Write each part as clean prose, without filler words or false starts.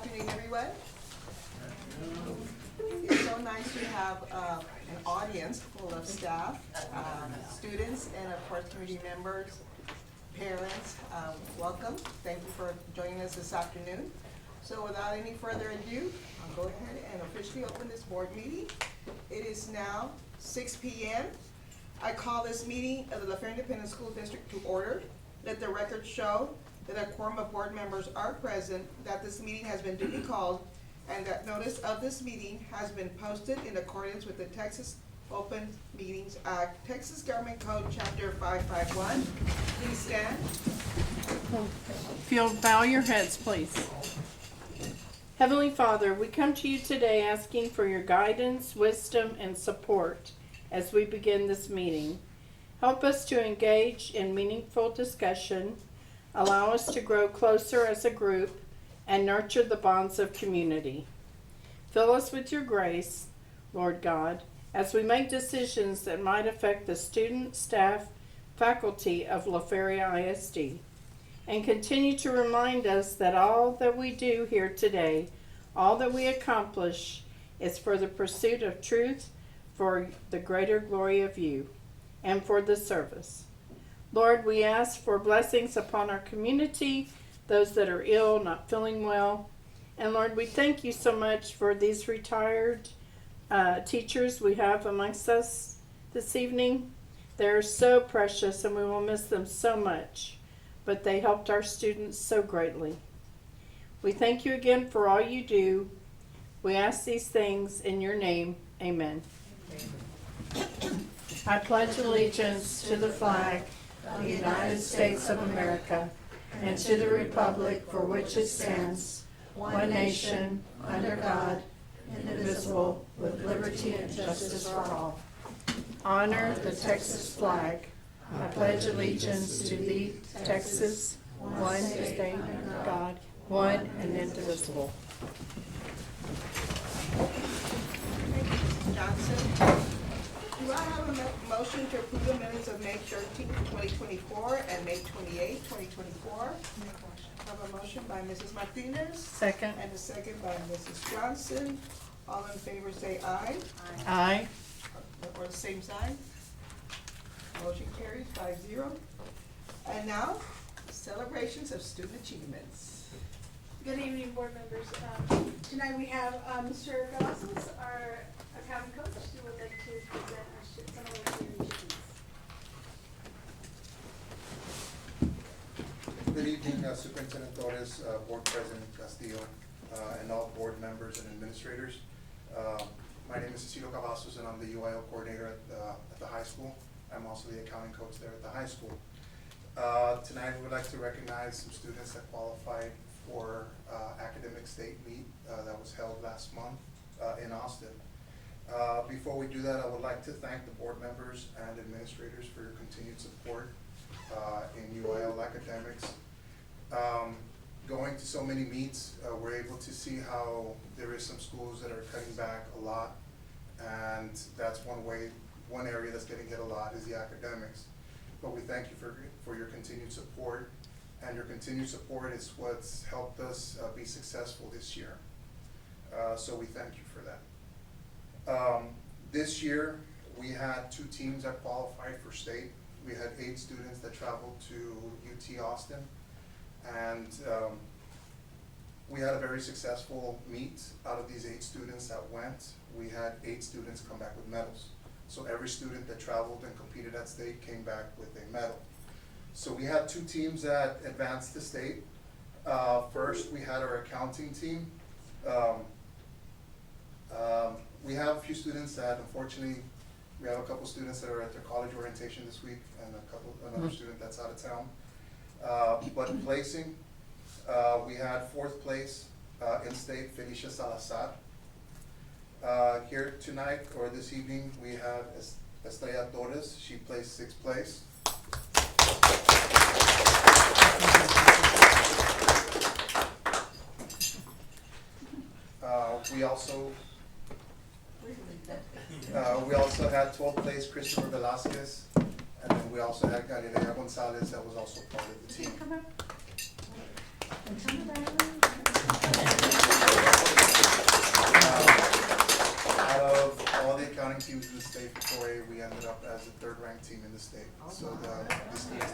afternoon, everyone. It's so nice to have an audience full of staff, students, and of course, community members, parents. Welcome. Thank you for joining us this afternoon. So without any further ado, I'll go ahead and officially open this board meeting. It is now 6 p.m. I call this meeting of the La Fe Independent School District to order. Let the record show that a quorum of board members are present, that this meeting has been duly called, and that notice of this meeting has been posted in accordance with the Texas Open Meetings Act, Texas Government Code, Chapter 551. Please stand. If you'll bow your heads, please. Heavenly Father, we come to you today asking for your guidance, wisdom, and support as we begin this meeting. Help us to engage in meaningful discussion, allow us to grow closer as a group, and nurture the bonds of community. Fill us with your grace, Lord God, as we make decisions that might affect the student, staff, faculty of La Feria ISD. And continue to remind us that all that we do here today, all that we accomplish, is for the pursuit of truth, for the greater glory of you, and for the service. Lord, we ask for blessings upon our community, those that are ill, not feeling well. And Lord, we thank you so much for these retired teachers we have amongst us this evening. They're so precious and we will miss them so much, but they helped our students so greatly. We thank you again for all you do. We ask these things in your name. Amen. I pledge allegiance to the flag of the United States of America and to the republic for which it stands, one nation, under God, indivisible, with liberty and justice for all. Honor the Texas flag. I pledge allegiance to thee, Texas, one state under God, one and indivisible. Johnson. Do I have a motion to approve the minutes of May 13th, 2024 and May 28th, 2024? I have a motion by Mrs. Martinez. Second. And a second by Mrs. Johnson. All in favor say aye. Aye. Or the same sign. Motion carries 5-0. And now, celebrations of student achievements. Good evening, board members. Tonight we have Mr. Cavazos, our accounting coach, who would like to present some of our student achievements. Good evening, Superintendent Torres, Board President Castillo, and all board members and administrators. My name is Cecilio Cavazos, and I'm the UIL coordinator at the high school. I'm also the accounting coach there at the high school. Tonight we would like to recognize some students that qualified for academic state meet that was held last month in Austin. Before we do that, I would like to thank the board members and administrators for your continued support in UIL academics. Going to so many meets, we're able to see how there is some schools that are cutting back a lot, and that's one area that's getting hit a lot is the academics. But we thank you for your continued support, and your continued support is what's helped us be successful this year. So we thank you for that. This year, we had 2 teams that qualified for state. We had 8 students that traveled to UT Austin, and we had a very successful meet. Out of these 8 students that went, we had 8 students come back with medals. So every student that traveled and competed at state came back with a medal. So we had 2 teams that advanced to state. First, we had our accounting team. We have a few students that, unfortunately, we have a couple students that are at their college orientation this week, and another student that's out of town. But in placing, we had 4th place in state, Felicia Salazar. Here tonight, or this evening, we have Estrella Torres. She placed 6th place. We also had 12th place Christopher Velasquez, and then we also had Galilea Gonzalez that was also part of the team. yesterday, we ended up as the third-ranked team in the state. So this team is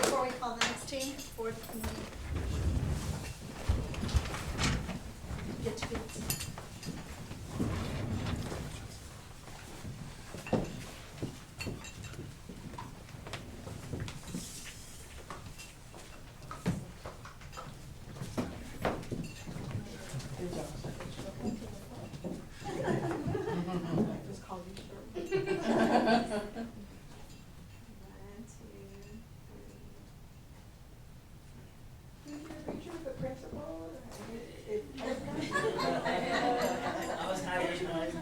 Before we call the next team, board meeting. Get to it. Just call you short. 1, 2, 3. Picture of the principal. I was hired tonight.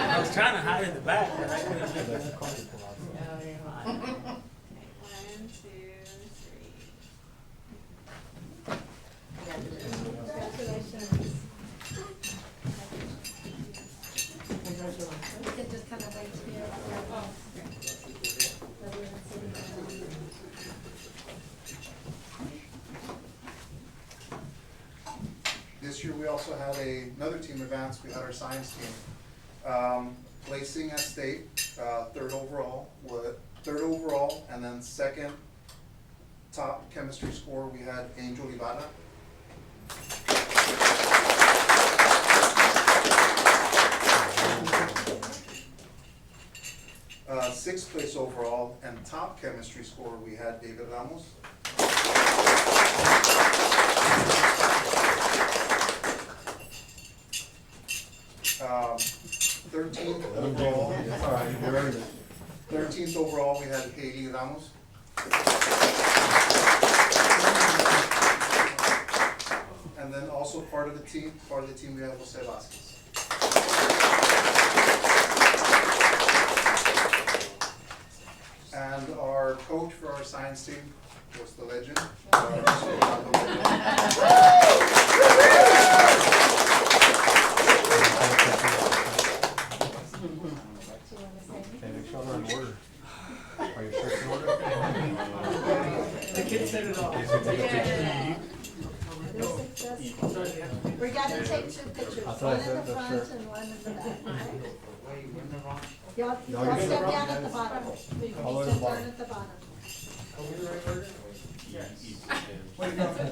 I was trying to hide in the back, but I couldn't do it. 1, 2, 3. Congratulations. We can just kind of wait here. This year, we also had another team advance. We had our science team. Placing at state, third overall, and then second top chemistry score, we had Angel Ibarra. Sixth place overall and top chemistry score, we had David Ramos. Um, 13th overall. 13th overall, we had Haley Ramos. And then also part of the team, we have Jose Vasquez. And our coach for our science team was the legend. Okay, make sure they're in order. Are your shirts in order? The kids said it all. We gotta take 2 pictures, That's one what I in said, the that's front sure. and one in the back. Wait, we're in the wrong. Y'all No, y'all you're step in the down wrong, at the guys. bottom. All Step the way to the down bottom. at the bottom. Are we the right order? Yes.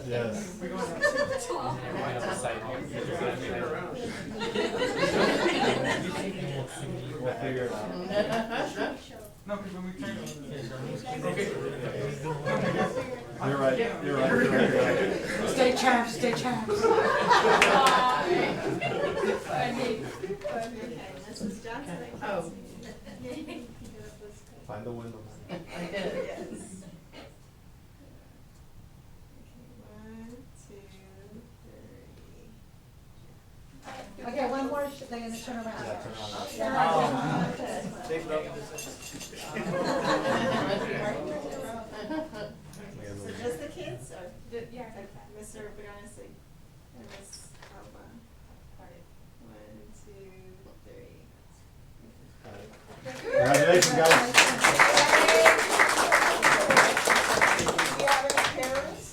Yes. We're going We'll figure it out. No, because when we turn. You're right, you're right, you're right. Stay champs, stay champs. Mrs. Johnson. Oh. Find the window. I did. Yes. Okay, one more, they're gonna turn around. Yeah, turn around. Just the kids, or? Yeah. Mr. Braganese and Miss Alba. 1, 2, 3. Congratulations, guys. Do you have any parents?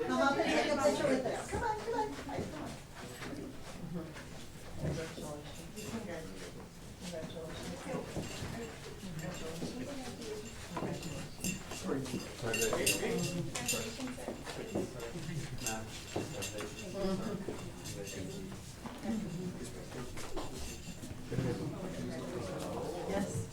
Come up and take a picture with us. Come on, come on. Yes.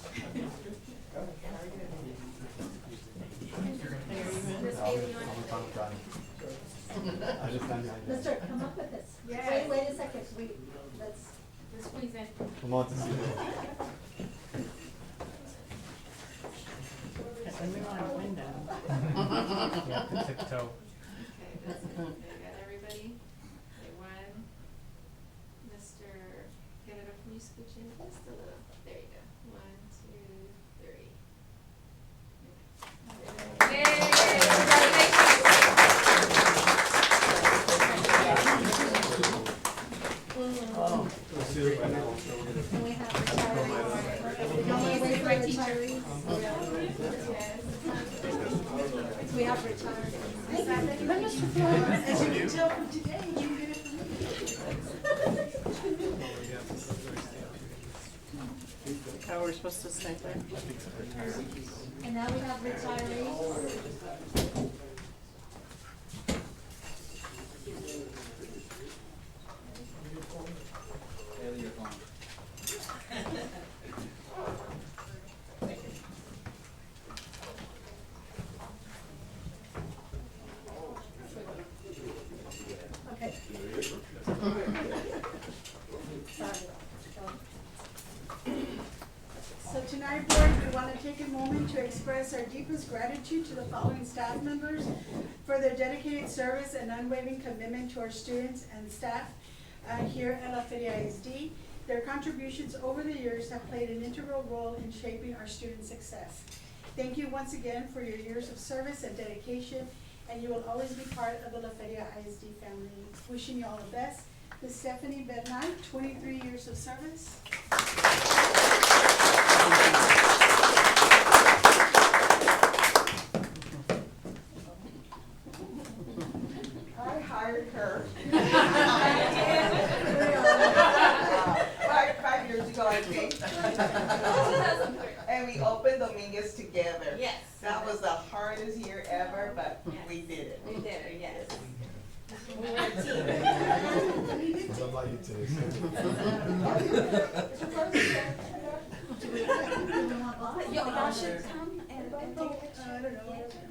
I just stand behind you. Mister, come up with this. Yes. Wait a second, let's. Squeeze in. Come on to see this. Let me want a window. You have to tiptoe. Okay, that's it. Okay, got everybody? Okay, 1. Mr. Get it up from you, scooch in just a little. There you go. 1, 2, 3. Yay! Let's do it right now. Can we have retirees? We don't want to wait for retirees. As you can tell from today, you can get it from me. How we're supposed to stay there? And now we have retirees. Okay. So tonight, board, we want to take a moment to express our deepest gratitude to the following staff members for their dedicated service and unwavering commitment to our students and staff here at La Feria ISD. Their contributions over the years have played an integral role in shaping our student success. Thank you once again for your years of service and dedication, and you will always be part of the La Feria ISD family. Wishing you all the best. Ms. Stephanie Bernal, 23 years of service. I hired her. I 5 years ago, I think. And we opened Dominguez together. Yes. That was the hardest year ever, but we did it. We did it, yes. We were a team. Somebody today. Y'all should come and take it. I don't know.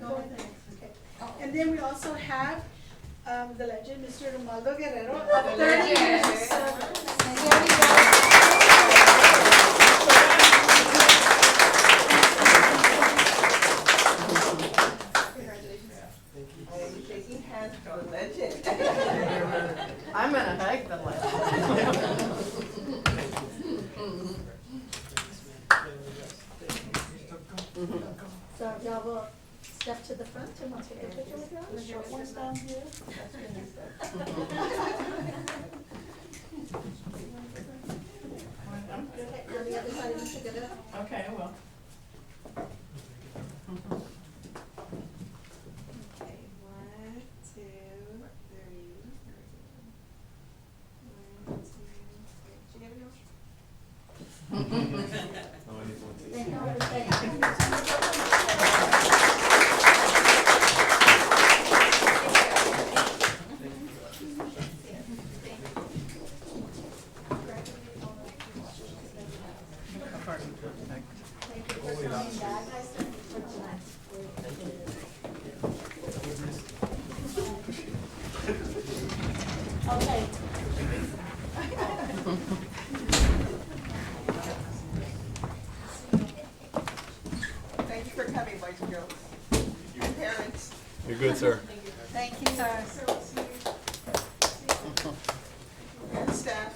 Go ahead. Okay. And then we also have the legend, Mr. Romaldo Guerrero, of 30 years of service. And here we go. I'm shaking hands with the legend. I'm gonna hug the So y'all will step to the front and we'll take a picture with y'all. The short one's down here. Okay, on the other side, Mr. Guerrero. Okay, I will. Okay, 1, 2, 3. 1, 2, 3. Did you get it, Thank you for staying. Thank you for coming back. For tonight. Okay. Thank you for coming, boys and girls. And parents. You're good, sir. Thank you, sir. And staff.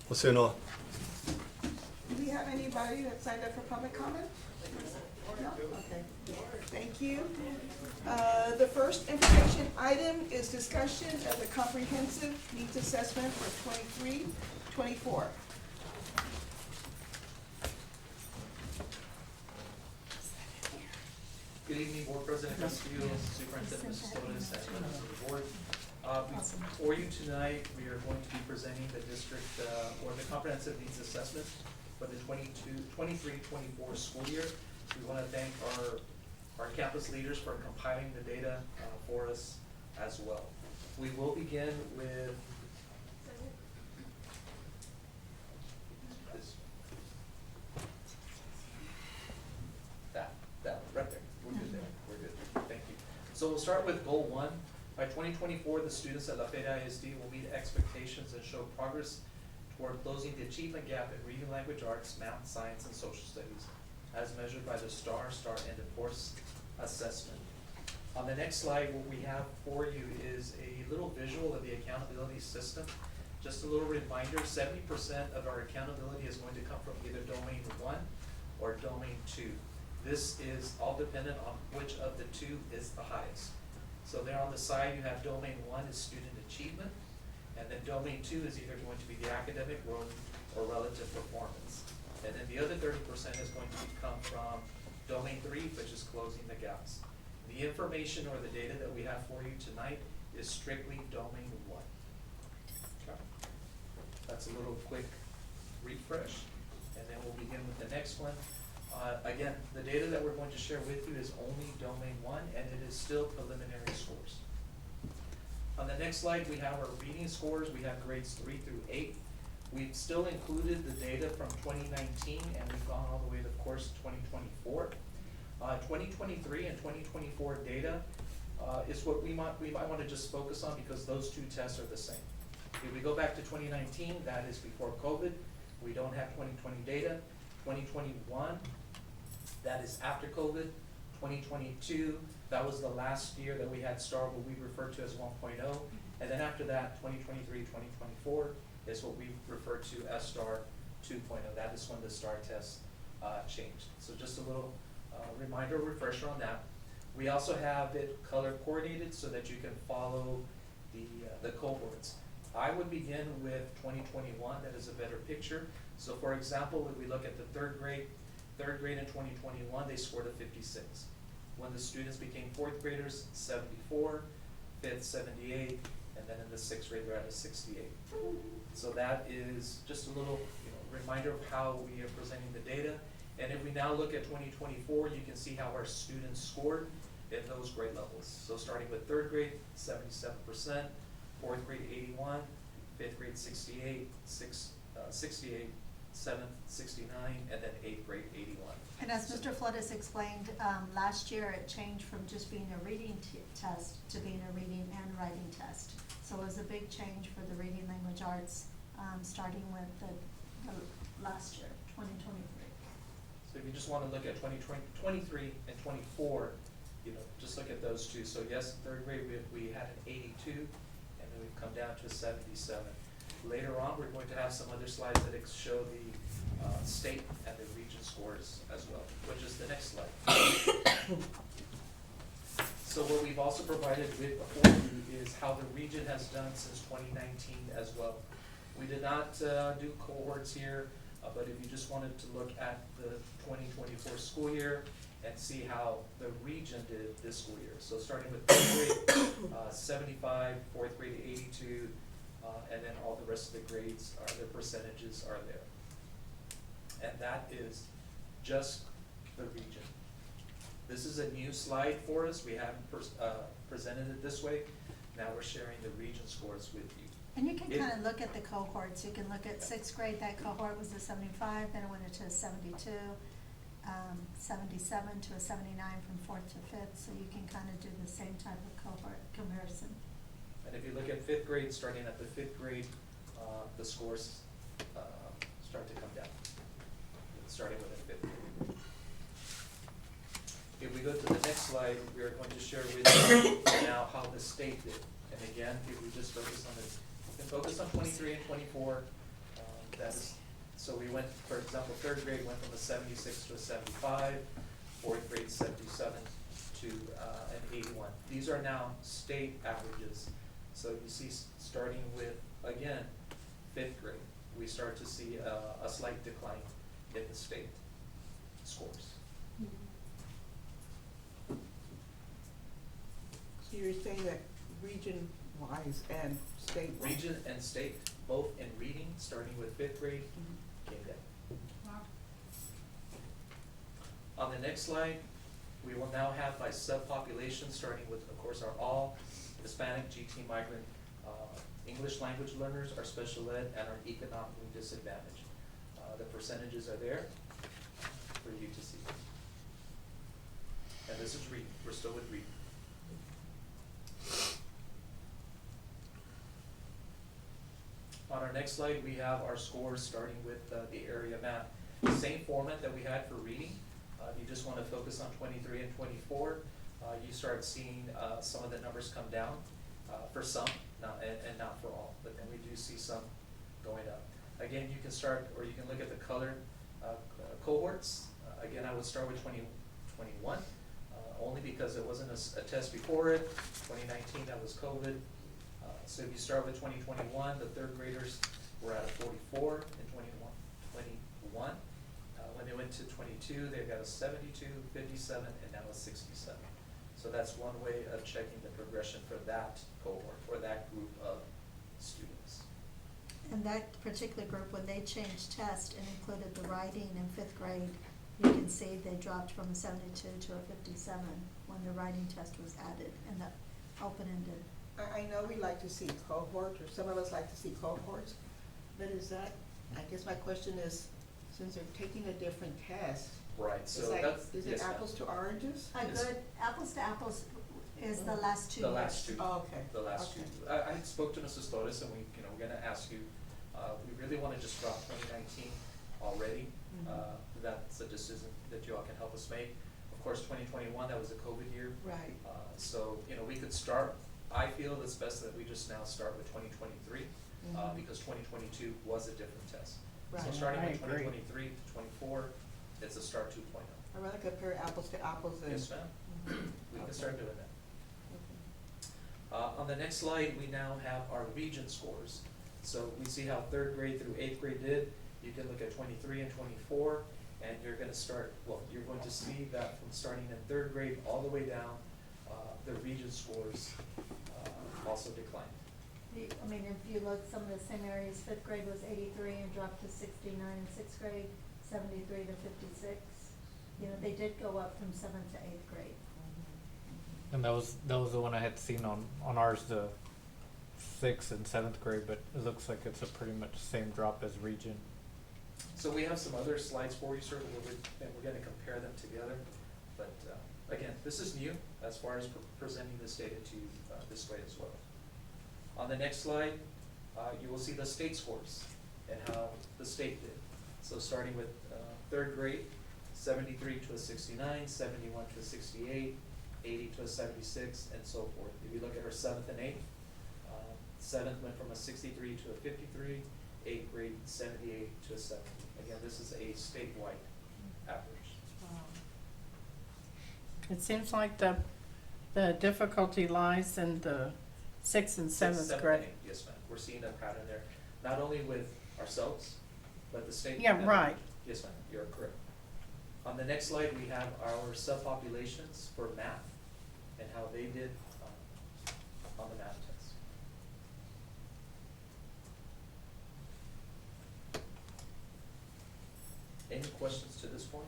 What's going on? Do we have anybody that signed up for public comment? No? Okay. Thank you. The first information item is discussion of the comprehensive needs assessment for 23-24. Good evening, Board President Castillo, Superintendent Mrs. Torres, and members of the board. For you tonight, we are going to be presenting the district, or the comprehensive needs assessment for the 23-24 school year. We want to thank our campus leaders for compiling the data for us as well. We will begin with this. That, right there. We're good there. We're good. Thank you. So we'll start with goal 1. By 2024, the students at La Feria ISD will meet expectations and show progress toward closing the achievement gap in reading, language arts, math, science, and social studies, as measured by the STAR end of course assessment. On the next slide, what we have for you is a little visual of the accountability system. Just a little reminder, 70% of our accountability is going to come from either domain 1 or domain 2. This is all dependent on which of the two is the highest. So there on the side, you have domain 1 is student achievement, and then domain 2 is either going to be the academic growth or relative performance. And then the other 30% is going to come from domain 3, which is closing the gaps. The information or the data that we have for you tonight is strictly domain 1. Okay. That's a little quick refresh, and then we'll begin with the next one. Again, the data that we're going to share with you is only domain 1, and it is still preliminary scores. On the next slide, we have our reading scores. We have grades 3 through 8. We've still included the data from 2019, and we've gone all the way to, of course, 2024. 2023 and 2024 data is what we might want to just focus on, because those two tests are the same. If we go back to 2019, that is before COVID. We don't have 2020 data. 2021, that is after COVID. 2022, that was the last year that we had STAR, what we refer to as 1.0. And then after that, 2023, 2024 is what we refer to as STAR 2.0. That is when the STAR test changed. So just a little reminder, refresher on that. We also have it color coordinated so that you can follow the cohorts. I would begin with 2021, that is a better picture. So for example, if we look at the third grade in 2021, they scored a 56. When the students became fourth graders, 74, fifth, 78, and then in the sixth grade, they're at a 68. So that is just a little reminder of how we are presenting the data. And if we now look at 2024, you can see how our students scored in those grade levels. So starting with third grade, 77%, fourth grade, 81, fifth grade, 68, 68, seventh, 69, and then eighth grade, 81. And as Mr. Flores explained, last year it changed from just being a reading test to being a reading and writing test. So it was a big change for the reading language arts, starting with the last year, 2023. So if you just want to look at 23 and 24, just look at those two. So yes, third grade we had an 82, and then we've come down to a 77. Later on, we're going to have some other slides that show the state and the region scores as well, which is the next slide. So what we've also provided with for you is how the region has done since 2019 as well. We did not do cohorts here, but if you just wanted to look at the 2024 school year and see how the region did this school year. So starting with third grade, 75, fourth grade, 82, and then all the rest of the grades, the percentages are there. And that is just the region. This is a new slide for us. We haven't presented it this way. Now we're sharing the region scores with you. And you can kind of look at the cohorts. You can look at sixth grade, that cohort was a 75, then it went into a 72, 77 to a 79 from fourth to fifth. So you can kind of do the same type of cohort comparison. And if you look at fifth grade, starting at the fifth grade, the scores start to come down, starting with the fifth grade. If we go to the next slide, we are going to share with you now how the state did. And again, if we just focus on this, we can focus on 23 and 24. That is, so we went, for example, third grade went from a 76 to a 75, fourth grade 77 to an 81. These are now state averages. So you see, starting with, again, fifth grade, we start to see a slight decline in the state scores. So you're saying that region-wise and state-wise? Region and state, both in reading, starting with fifth grade, came down. Wow. On the next slide, we will now have by subpopulation, starting with, of course, our all Hispanic, GT migrant, English language learners, our special ed, and our economically disadvantaged. The percentages are there for you to see. And this is reading. We're still with reading. On our next slide, we have our scores starting with the area map. Same format that we had for reading. If you just want to focus on 23 and 24, you start seeing some of the numbers come down for some, and not for all, but then we do see some going up. Again, you can start, or you can look at the color cohorts. Again, I would start with 2021, only because it wasn't a test before it. 2019, that was COVID. So if you start with 2021, the third graders were at a 44 in 21, when they went to 22, they got a 72, 57, and now a 67. So that's one way of checking the progression for that cohort, or that group of students. And that particular group, when they changed test and included the writing in fifth grade, you can see they dropped from a 72 to a 57 when the writing test was added and the open-ended. I know we like to see cohorts, or some of us like to see cohorts, but is that, I guess my question is, since they're taking a different test, Right, is so like, that's, is yes, it ma'am. apples to oranges? A Yes. good apples to apples is the last 2 The years. last two. Oh, okay. The last Okay. two. I spoke to Mrs. Torres, and we're gonna ask you, we really wanna just drop 2019 already. Mhm. That's a decision that you all can help us make. Of course, 2021, that was a COVID year. Right. So, we could start, I feel it's best that we just now start with 2023, Mhm. because 2022 was a different test. So Right. starting I with agree. 2023 to 24, it's a start 2.0. I'd rather compare apples to apples than. Yes, ma'am, Mhm. we can Okay. start doing that. Okay. On the next slide, we now have our region scores. So we see how third grade through eighth grade did. You can look at 23 and 24, and you're gonna start, you're going to see that from starting in third grade all the way down, the region scores also decline. I mean, if you look, some of the same areas, fifth grade was 83 and dropped to 69 in sixth grade, 73 to 56. You know, they did go up from seventh to eighth grade. And that was the one I had seen on ours, the 6th and 7th grade, but it looks like it's a pretty much same drop as region. So we have some other slides for you, sir, and we're gonna compare them together. But again, this is new as far as presenting this data to you this way as well. On the next slide, you will see the state scores and how the state did. So starting with third grade, 73 to a 69, 71 to a 68, 80 to a 76, and so forth. If you look at our seventh and eighth, seventh went from a 63 to a 53, eighth grade 78 to a 70. Again, this is a statewide average. It seems like the difficulty lies in the sixth and seventh Seventh grade. and eighth, yes, ma'am. We're seeing a pattern there, not only with ourselves, but the state. Yeah, and- right. Yes, ma'am, you're correct. On the next slide, we have our subpopulations for math and how they did on the math test. Any questions to this point?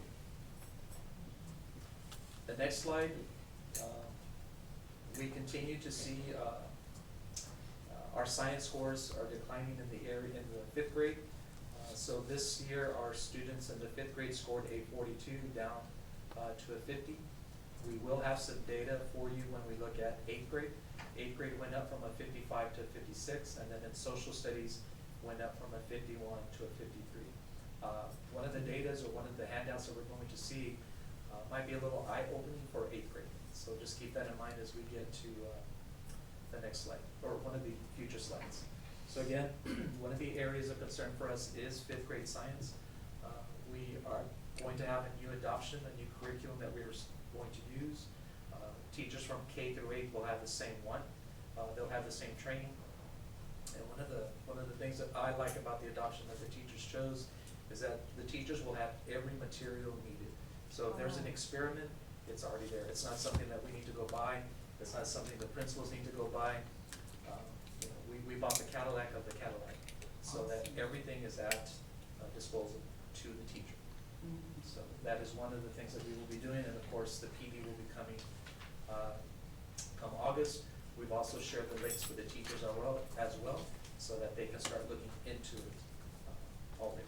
The next slide, we continue to see our science scores are declining in the area in the fifth grade. So this year, our students in the fifth grade scored a 42 down to a 50. We will have some data for you when we look at eighth grade. Eighth grade went up from a 55 to a 56, and then in social studies went up from a 51 to a 53. One of the datas or one of the handouts that we're going to see might be a little eye-opening for eighth grade. So just keep that in mind as we get to the next slide, or one of the future slides. So again, one of the areas of concern for us is fifth grade science. We are going to have a new adoption, a new curriculum that we're going to use. Teachers from K through 8 will have the same one. They'll have the same training. And one of the things that I like about the adoption that the teachers chose is that the teachers will have every material needed. So if there's an experiment, it's already there. It's not something that we need to go buy. It's not something the principals need to go buy. We bought the Cadillac of the Cadillac, so that everything is at disposal to the teacher. So that is one of the things that we will be doing, and of course, the PD will be coming come August. We've also shared the links with the teachers as well, so that they can start looking into it already.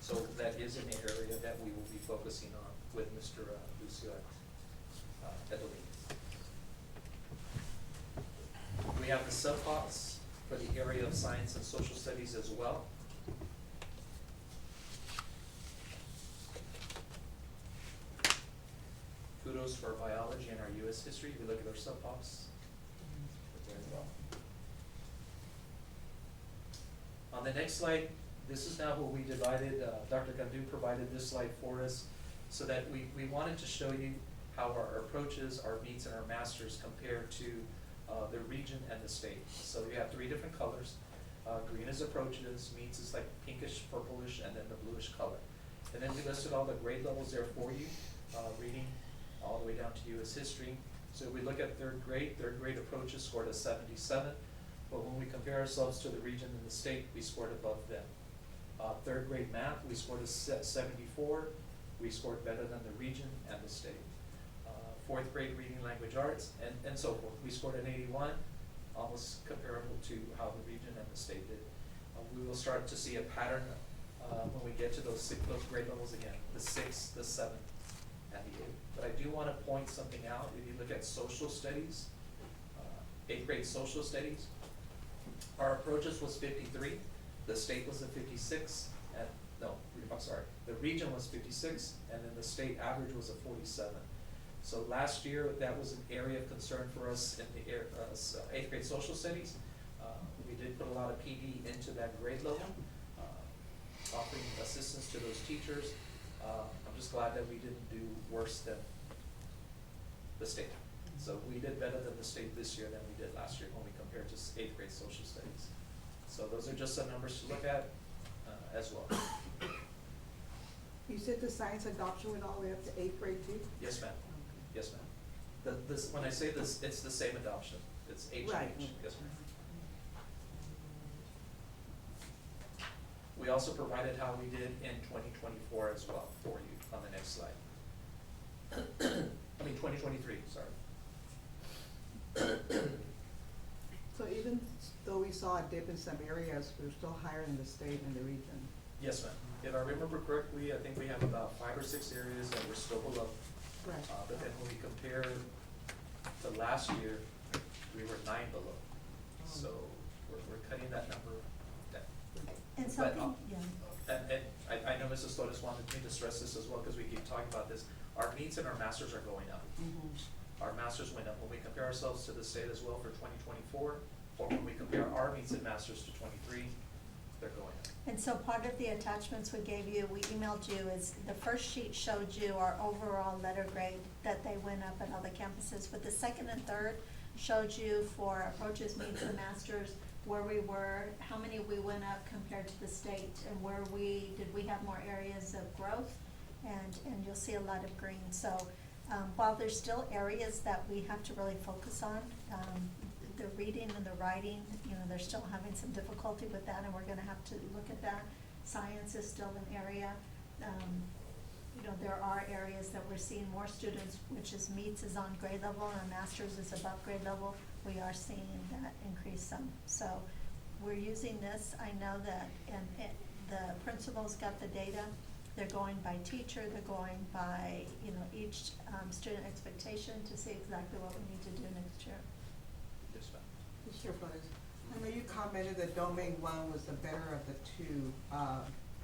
So that is an area that we will be focusing on with Mr. Lucio Edelin. We have the subpots for the area of science and social studies as well. Kudos for biology and our U.S. history. We look at our subpots. Very well. On the next slide, this is now what we divided. Dr. Gandu provided this slide for us so that we wanted to show you how our approaches, our meets, and our masters compare to the region and the state. So you have three different colors. Green is approaches, meets is like pinkish, purplish, and then the bluish color. And then we listed all the grade levels there for you, reading all the way down to US history. So we look at third grade approaches scored a 77, but when we compare ourselves to the region and the state, we scored above them. Third grade math, we scored a 74, we scored better than the region and the state. Fourth grade reading language arts, and so forth. We scored an 81, almost comparable to how the region and the state did. We will start to see a pattern when we get to those grade levels again, the 6, the 7, and the 8. But I do want to point something out. If you look at social studies, 8th grade social studies, our approaches was 53, the state was a 56, and no, I'm sorry, the region was 56, and then the state average was a 47. So last year, that was an area of concern for us in the 8th grade social studies. We did put a lot of PD into that grade level, offering assistance to those teachers. I'm just glad that we didn't do worse than the state. So we did better than the state this year than we did last year when we compared to 8th grade social studies. So those are just some numbers to look at as well. You said the science adoption went all the way up to 8th grade too? Yes, ma'am. Yes, ma'am. When I say this, it's the same adoption. It's H. Right. Yes, ma'am. We also provided how we did in 2024 as well for you on the next slide. I mean 2023, sorry. So even though we saw a dip in some areas, we're still higher in the state and the region. Yes, ma'am. If I remember correctly, I think we have about 5 or 6 areas that we're still below. Right. But then when we compare to last year, we were 9 below. So we're cutting that number down. And But, something, yeah. And I know Mrs. Torres wanted me to stress this as well, because we keep talking about this. Our meets and our masters are going up. Our masters went up. When we compare ourselves to the state as well for 2024, or when we compare our meets and masters to 23, they're going up. And so part of the attachments we gave you, we emailed you, is the first sheet showed you our overall letter grade that they went up at all the campuses. But the second and third showed you for approaches, meets, and masters, where we were, how many we went up compared to the state, and where did we have more areas of growth, and you'll see a lot of green. So while there's still areas that we have to really focus on, the reading and the writing, they're still having some difficulty with that, and we're gonna have to look at that. Science is still an area. There are areas that we're seeing more students, which is meets is on grade level and masters is above grade level. We are seeing that increase some. So we're using this. I know that, and the principals got the data. They're going by teacher, they're going by, each student expectation to see exactly what we need to do next year. Yes, ma'am. Sure, Flores. I know you commented that domain 1 was the better of the two,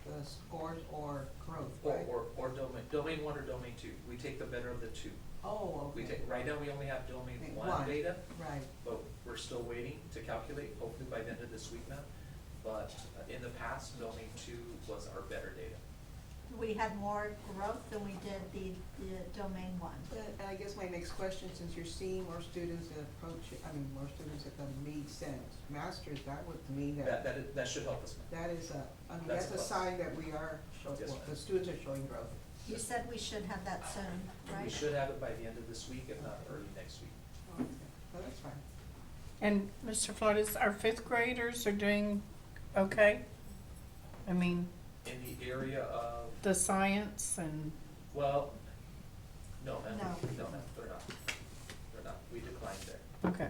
the scores or growth, right? Or domain 1 or domain 2. We take the better of the two. Oh, okay. Right now, we only have domain Okay, 1 data, Right. but we're still waiting to calculate, hopefully by the end of this week now. But in the past, domain 2 was our better data. We had more growth than we did the domain 1. And I guess my next question, since you're seeing more students more students at the meets and masters, that would mean That should help us. that is That's that's a a plus. sign that we are showing, Yes, well, ma'am. the students are showing growth. You said we should have that soon, right? We should have it by the end of this week, if not early next week. Okay, well, that's fine. And Mr. Flores, our 5th graders are doing okay? I mean, In the area of, the science and, well, no, ma'am. No. No, ma'am, they're not. They're not. We declined there. okay.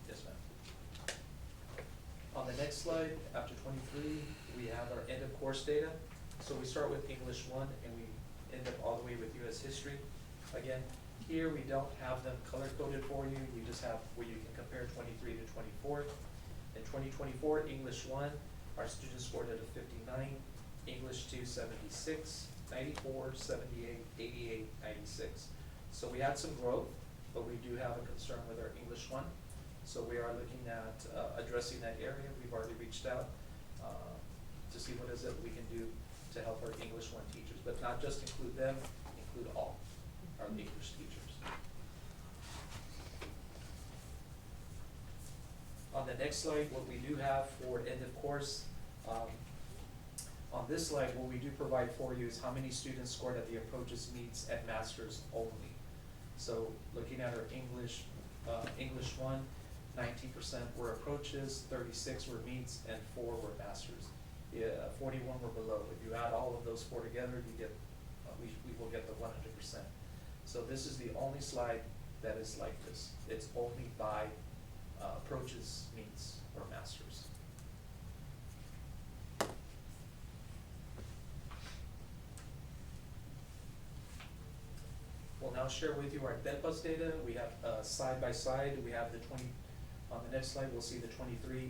Yes, ma'am. On the next slide, after 23, we have our end of course data. So we start with English 1 and we end up all the way with US history. Again, here we don't have them color coded for you. We just have where you can compare 23 to 24. In 2024, English 1, our students scored at a 59, English 2, 76, 94, 78, 88, 96. So we had some growth, but we do have a concern with our English 1. So we are looking at addressing that area. We've already reached out to see what is it we can do to help our English 1 teachers, but not just include them, include all our English teachers. On the next slide, what we do have for end of course, On this slide, what we do provide for you is how many students scored at the approaches, meets, and masters only. So looking at our English, English 1, 19% were approaches, 36 were meets, and 4 were masters. 41 were below. If you add all of those 4 together, you get, we will get the 100%. So this is the only slide that is like this. It's only by approaches, meets, or masters. We'll now share with you our DEPUS data. We have side by side, we have the 20, on the next slide, we'll see the 23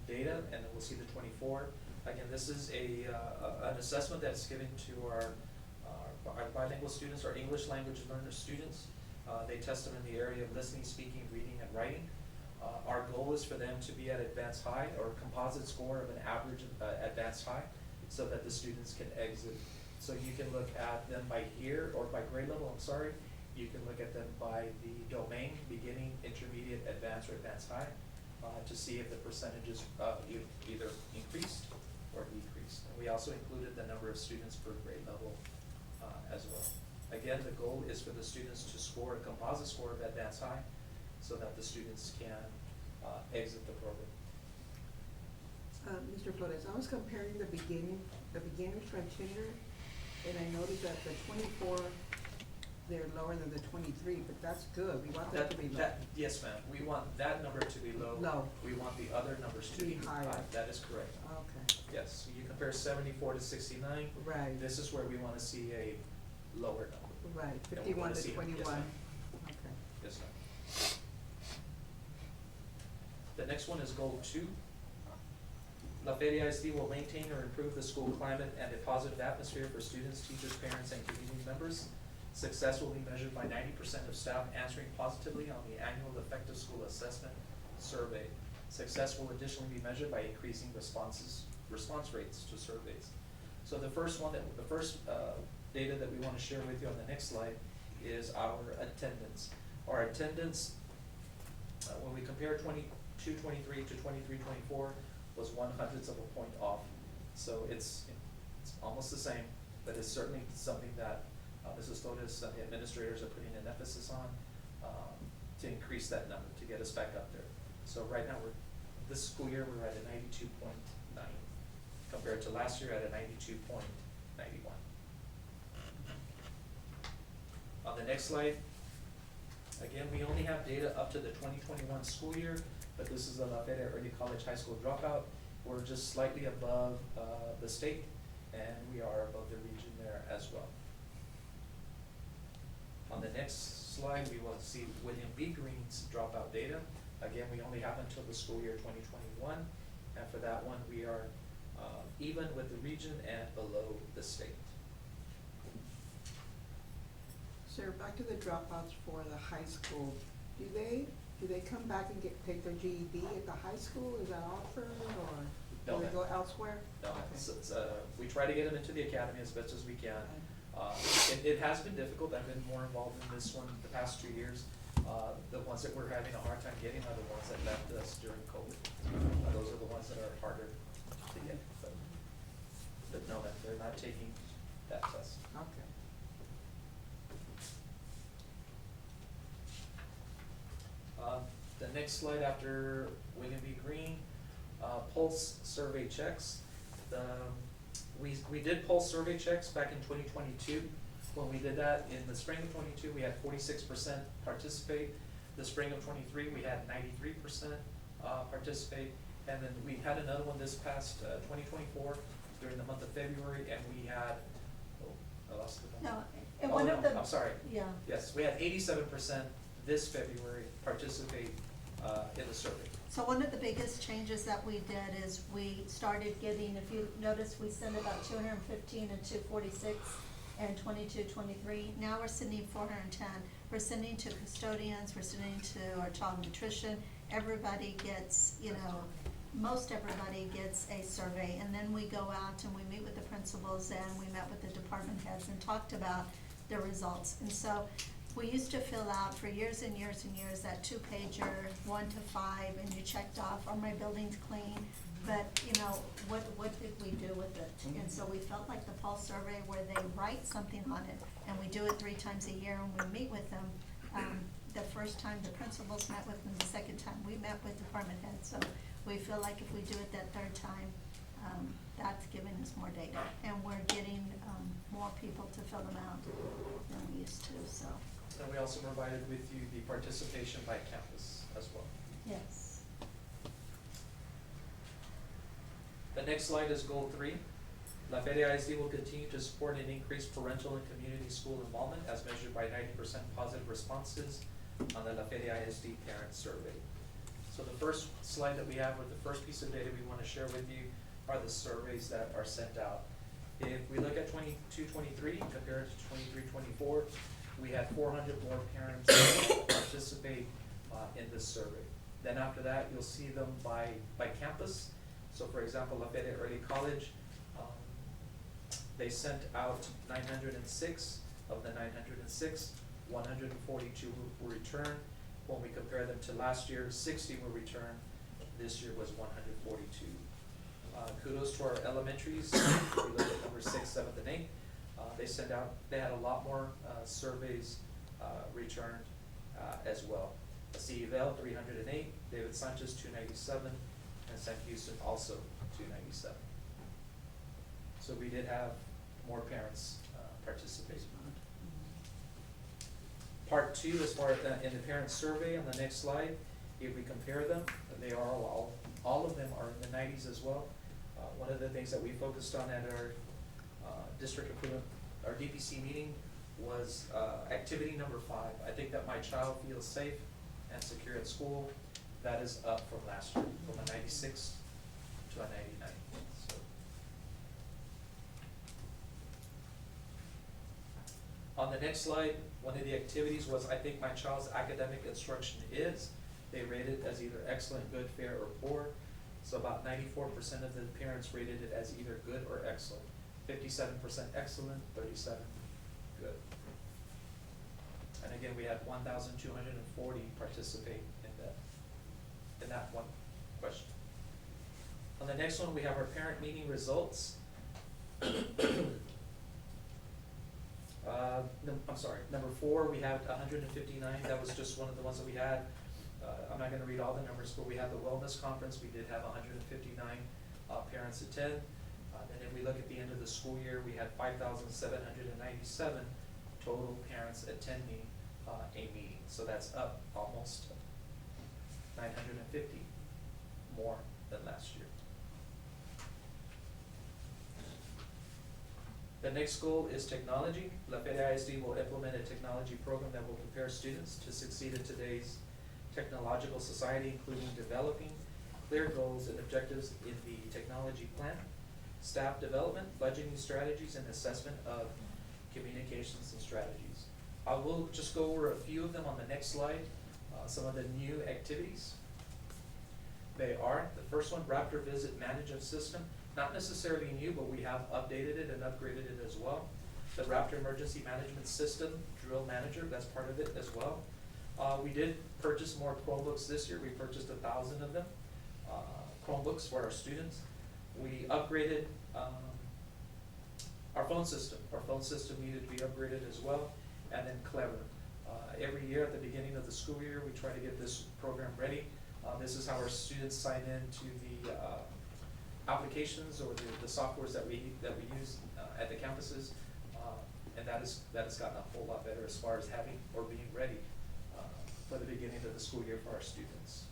data, and then we'll see the 24. Again, this is an assessment that's given to our bilingual students, our English language learner students. They test them in the area of listening, speaking, reading, and writing. Our goal is for them to be at advanced high, or a composite score of an average advanced high, so that the students can exit. So you can look at them by year, or by grade level, I'm sorry. You can look at them by the domain, beginning, intermediate, advanced, or advanced high, to see if the percentages either increased or decreased. And we also included the number of students per grade level as well. Again, the goal is for the students to score a composite score of advanced high, so that the students can exit the program. Mr. Flores, I was comparing the beginner's criteria, and I noticed that the 24, they're lower than the 23, but that's good. We want that to be low. Yes, ma'am. We want that number to be low. Low. We want the other numbers to be high. That is correct. Okay. Yes, so you compare 74 to 69. Right. This is where we want to see a lower number. Right, And we 51 wanna to see- 21. Yes, ma'am. Okay. Yes, ma'am. The next one is goal 2. La Feria ISD will maintain or improve the school climate and a positive atmosphere for students, teachers, parents, and community members. Success will be measured by 90% of staff answering positively on the annual effective school assessment survey. Success will additionally be measured by increasing response rates to surveys. So the first data that we want to share with you on the next slide is our attendance. Our attendance, when we compare 22-23 to 23-24, was 1/100th of a point off. So it's almost the same, but it's certainly something that Mrs. Torres and the administrators are putting an emphasis on to increase that number, to get us back up there. So right now, this school year, we're at a 92.9, compared to last year at a 92.91. On the next slide, again, we only have data up to the 2021 school year, but this is the La Feria Early College High School dropout. We're just slightly above the state, and we are above the region there as well. On the next slide, we will see William B. Green's dropout data. Again, we only have until the school year 2021, and for that one, we are even with the region and below the state. Sir, back to the dropouts for the high school. Do they come back and take their GED at the high school? Is that offered, or No, do they ma'am. go elsewhere? No, Okay. we try to get them into the academy as best as we can. It has been difficult. I've been more involved in this one the past 2 years. The ones that we're having a hard time getting are the ones that left us during COVID. Those are the ones that are harder to get, but no, they're not taking that test. Okay. The next slide after William B. Green, pulse survey checks. We did pulse survey checks back in 2022. When we did that in the spring of 22, we had 46% participate. The spring of 23, we had 93% participate. And then we had another one this past 2024 during the month of February, and we had, I lost the number. No, and one of the. I'm sorry. Yeah. Yes, we had 87% this February participate in the survey. So one of the biggest changes that we did is we started getting, if you notice, we sent about 215 and 246 and 22, 23. Now we're sending 410. We're sending to custodians, we're sending to our child nutrition. Everybody gets, most everybody gets a survey. And then we go out and we meet with the principals, and we met with the department heads and talked about their results. And so we used to fill out for years and years and years that 2-pager, 1 to 5, and you checked off, are my buildings clean? but, you know, what did we do with it? And so we felt like the pulse survey where they write something on it, and we do it 3 times a year, and we meet with them. The first time the principals met with them, the second time we met with department heads, so we feel like if we do it that third time, that's giving us more data, and we're getting, more people to fill them out than we used to, so, And we also provided with you the participation by campus as well. yes. The next slide is goal 3. La Feria ISD will continue to support and increase parental and community school involvement as measured by 90% positive responses on the La Feria ISD parent survey. So the first slide that we have, or the first piece of data we want to share with you, are the surveys that are sent out. If we look at 22-23 compared to 23-24, we had 400 more parents participate in this survey. Then after that, you'll see them by campus. So for example, La Feria Early College, they sent out 906. Of the 906, 142 were returned. When we compare them to last year, 60 were returned. This year was 142. Kudos to our elementaries. We look at number 6, 7th, and 8th. They had a lot more surveys returned as well. CEVL 308, David Sanchez 297, and St. Houston also 297. So we did have more parents participate. Part 2, as far as in the parent survey on the next slide, if we compare them, they are all of them are in the 90s as well. One of the things that we focused on at our district improvement, our DPC meeting, was activity number 5. I think that my child feels safe and secure at school. That is up from last year, from a 96 to a 99. So. On the next slide, one of the activities was, I think my child's academic instruction is. They rated as either excellent, good, fair, or poor. So about 94% of the parents rated it as either good or excellent. 57% excellent, 37 good. And again, we had 1,240 participate in that one question. On the next one, we have our parent meeting results. I'm sorry, number 4, we had 159. That was just one of the ones that we had. I'm not gonna read all the numbers, but we had the wellness conference. We did have 159 parents attend. And if we look at the end of the school year, we had 5,797 total parents attending a meeting. So that's up almost 950 more than last year. The next goal is technology. La Feria ISD will implement a technology program that will prepare students to succeed in today's technological society, including developing clear goals and objectives in the technology plan, staff development, budgeting strategies, and assessment of communications and strategies. I will just go over a few of them on the next slide, some of the new activities. They are, the first one, Raptor Visit Management System. Not necessarily new, but we have updated it and upgraded it as well. The Raptor Emergency Management System, Drill Manager, that's part of it as well. We did purchase more Chromebooks this year. We purchased 1,000 of them, Chromebooks for our students. We upgraded our phone system. Our phone system needed to be upgraded as well. And then Clever. Every year at the beginning of the school year, we try to get this program ready. This is how our students sign in to the applications or the softwares that we use at the campuses, and that has gotten a whole lot better as far as having or being ready for the beginning of the school year for our students.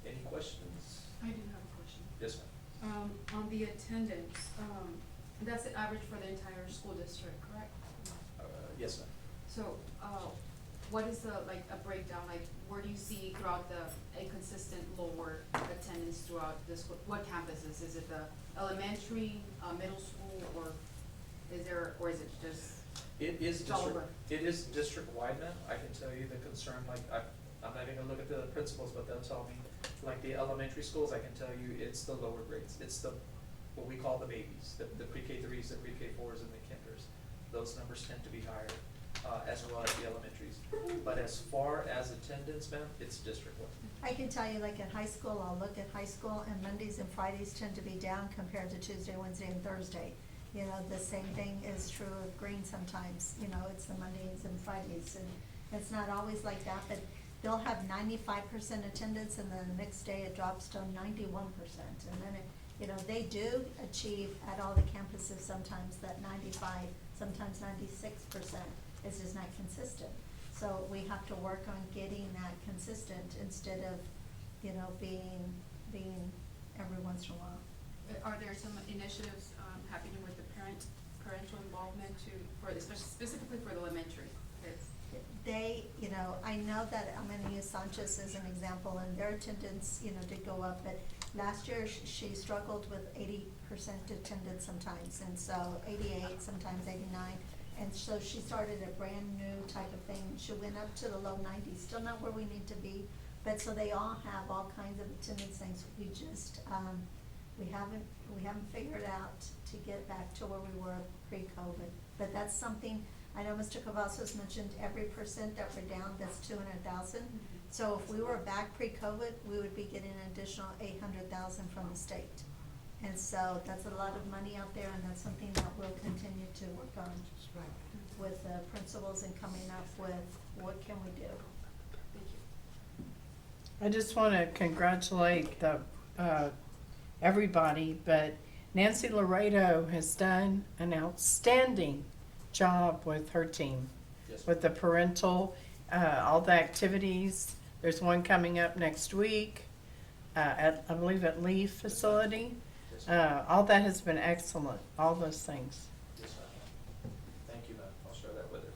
Any questions? I do have a question. Yes, ma'am. On the attendance, that's the average for the entire school district, correct? Yes, ma'am. So, what is the, like, a breakdown, like, where do you see throughout a consistent lower attendance throughout the school? What campuses? Is it the elementary, middle school, or is it just? It is all district, over? it is district-wide, ma'am. I can tell you the concern, like, I'm not even gonna look at the principals, but they'll tell me, like the elementary schools, I can tell you it's the lower grades. It's the, what we call the babies, the pre-K 3s, the pre-K 4s, and the kinders. Those numbers tend to be higher. as well as the elementaries. But as far as attendance, ma'am, it's district-wide. I can tell you, like in high school, I'll look at high school, and Mondays and Fridays tend to be down compared to Tuesday, Wednesday, and Thursday. You know, the same thing is true of Green sometimes, you know, it's the Mondays and Fridays, and it's not always like that, but they'll have 95% attendance, and then the next day it drops to 91%. And then it, you know, they do achieve at all the campuses sometimes that 95, sometimes 96%. It's just not consistent. So we have to work on getting that consistent instead of, you know, being every once in a while. Are there some initiatives, happening with the parental involvement especially specifically for the elementary kids? They, you know, I know that I'm gonna use Sanchez as an example, and their attendance, you know, did go up, but last year she struggled with 80% attendance sometimes, and so 88, sometimes 89. And so she started a brand new type of thing. She went up to the low 90s, still not where we need to be, but so they all have all kinds of attendance things. We just, we haven't figured out to get back to where we were pre-COVID. But that's something, I know Mr. Cavazos mentioned every percent that we're down, that's 200,000. So if we were back pre-COVID, we would be getting an additional 800,000 from the state. And so that's a lot of money out there, and that's something that we'll continue to work on with the principals and coming up with what can we do. Thank you. I just want to congratulate the everybody, but Nancy Laredo has done an outstanding job with her team, Yes, with the parental, all the activities. There's one coming up next week at, I believe, at Lee facility. yes, ma'am. All that has been excellent, all those things. Yes, ma'am. Thank you, ma'am. I'll share that with her.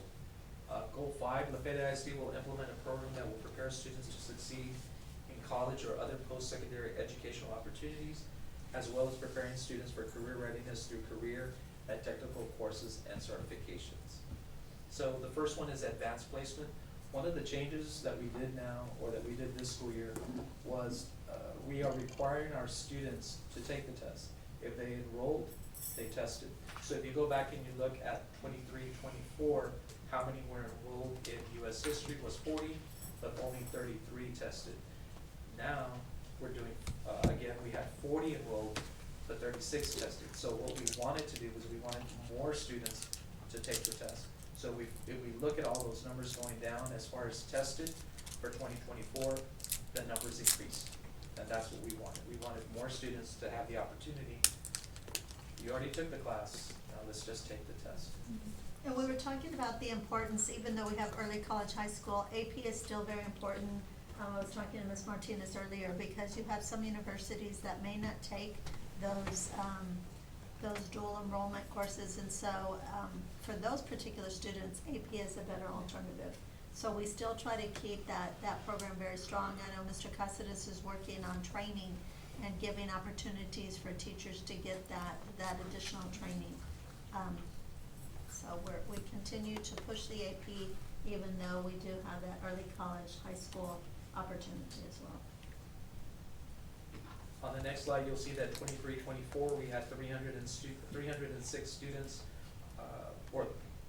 Goal 5, Lafayette ISD will implement a program that will prepare students to succeed in college or other post-secondary educational opportunities, as well as preparing students for career readiness through career and technical courses and certifications. So the first one is advanced placement. One of the changes that we did now, or that we did this school year, was we are requiring our students to take the test. If they enrolled, they tested. So if you go back and you look at 23-24, how many were enrolled in US history was 40, but only 33 tested. Now, we're doing, again, we had 40 enrolled, but 36 tested. So what we wanted to do was we wanted more students to take the test. So if we look at all those numbers going down as far as tested for 2024, the numbers increased. And that's what we wanted. We wanted more students to have the opportunity. You already took the class, now let's just take the test. And we were talking about the importance, even though we have early college, high school, AP is still very important. I was talking to Ms. Martinez earlier, because you have some universities that may not take those dual enrollment courses, and so for those particular students, AP is a better alternative. So we still try to keep that program very strong. I know Mr. Cáceres is working on training and giving opportunities for teachers to get that additional training. So we continue to push the AP, even though we do have that early college, high school opportunity as well. On the next slide, you'll see that 23-24, we had 306 students,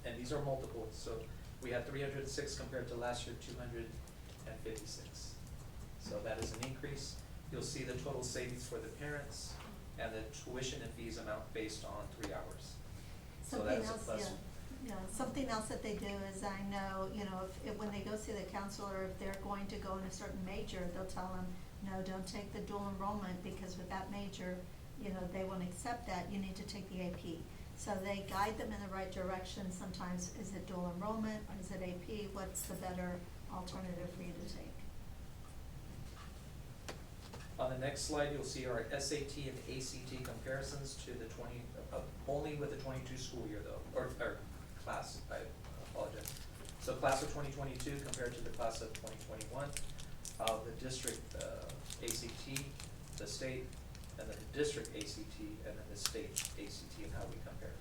and these are multiples, so we had 306 compared to last year, 256. So that is an increase. You'll see the total savings for the parents and the tuition and fees amount based on 3 hours. So Something that's a else, plus. yeah, something else that they do is, I know, you know, if when they go see the counselor, if they're going to go in a certain major, they'll tell them, no, don't take the dual enrollment, because with that major, you know, they won't accept that, you need to take the AP. So they guide them in the right direction. Sometimes, is it dual enrollment, or is it AP? What's the better alternative for you to take? On the next slide, you'll see our SAT and ACT comparisons to the only with the 22 school year though, or class, I apologize. So class of 2022 compared to the class of 2021. The district ACT, the state, and then the district ACT, and then the state ACT, and how we compare.